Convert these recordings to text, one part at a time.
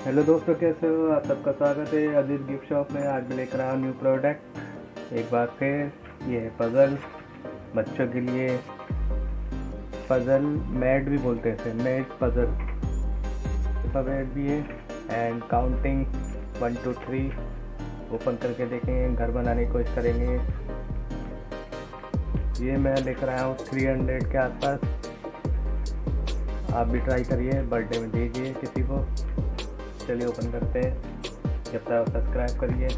Hello दोस्तों, कैसे हो आप? सबका स्वागत है अजीज गिफ्ट शॉप में। आज मैं लेकर आया न्यू प्रोडक्ट एक बार फिर। ये है पज़ल बच्चों के लिए। पज़ल मैट भी बोलते हैं इसे, मैट पज़ल मैट भी है। एंड काउंटिंग 1 2 3 ओपन करके देखेंगे, घर बनाने की कोशिश करेंगे। ये मैं लेकर आया हूँ 300 के आसपास। आप भी ट्राई करिए, बर्थडे में दीजिए किसी को। चलिए ओपन करते हैं। जब तक सब्सक्राइब करिए।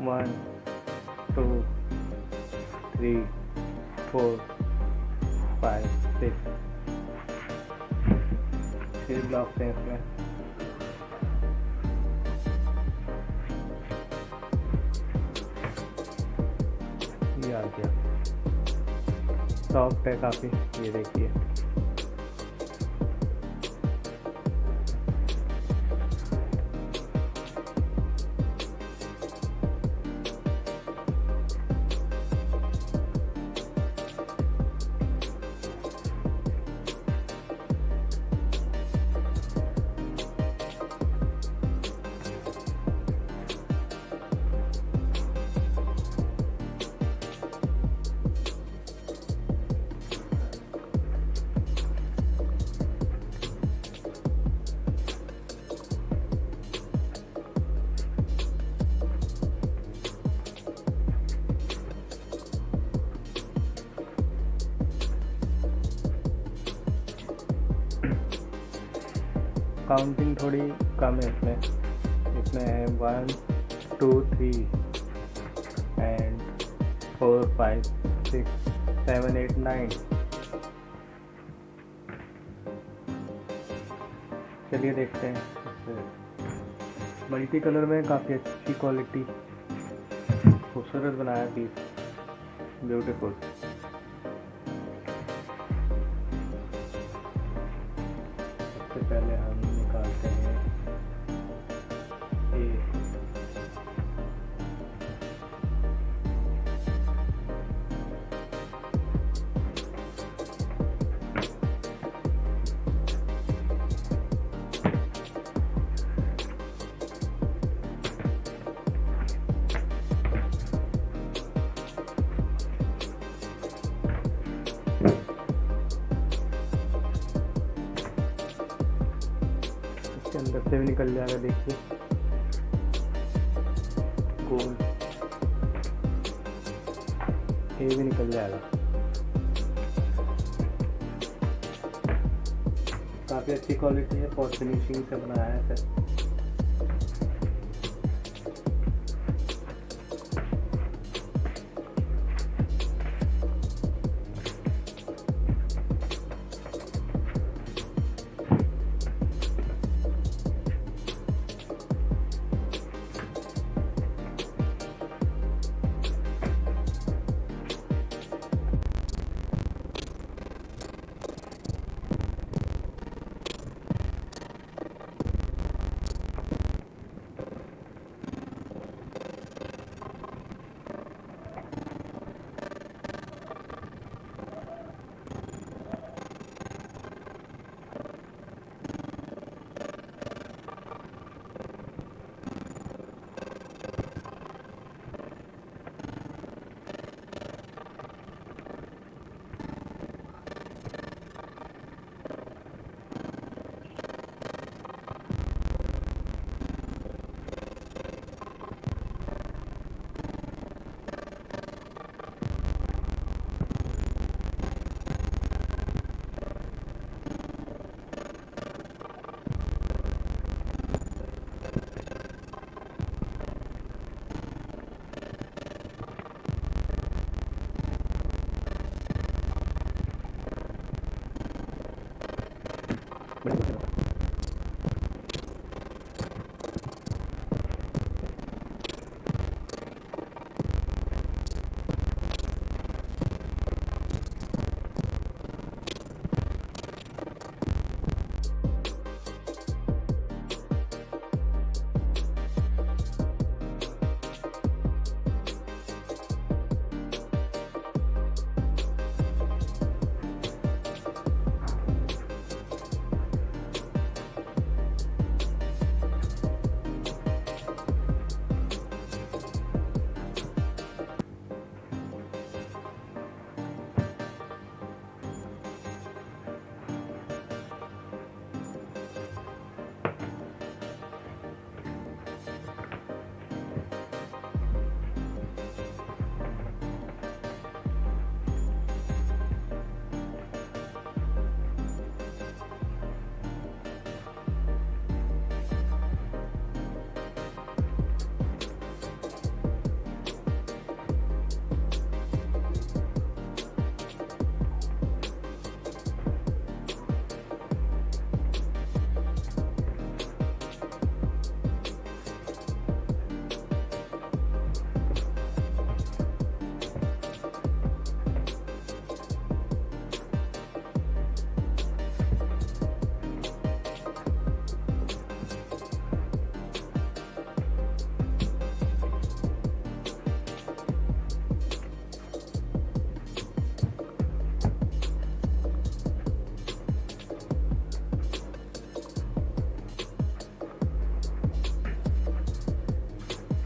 वन 2 3 4 5 6 6 ब्लॉक्स हैं इसमें। ये आ गया, सॉफ्ट है काफ़ी। ये देखिए, काउंटिंग थोड़ी कम है इसमें है 1 2 3 एंड 4 5 6 7 8 9। चलिए देखते हैं। मल्टी कलर में काफ़ी अच्छी क्वालिटी, खूबसूरत बनाया पीस, ब्यूटीफुल। सबसे पहले हम निकालते हैं इसके अंदर से भी निकल जाएगा। देखिए, गोल ये भी निकल जाएगा। काफ़ी अच्छी क्वालिटी है, पॉट फिनिशिंग से बनाया है सर।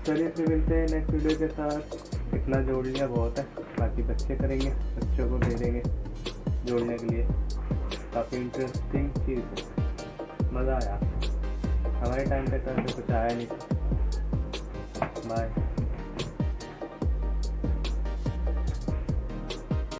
चलिए फिर मिलते हैं नेक्स्ट वीडियो के साथ। इतना जोड़ लिया बहुत है, बाकी बच्चे करेंगे, बच्चों को दे देंगे जोड़ने के लिए। काफ़ी इंटरेस्टिंग चीज़ है, मज़ा आया। हमारे टाइम पे तो ऐसे कुछ आया नहीं था। बाय।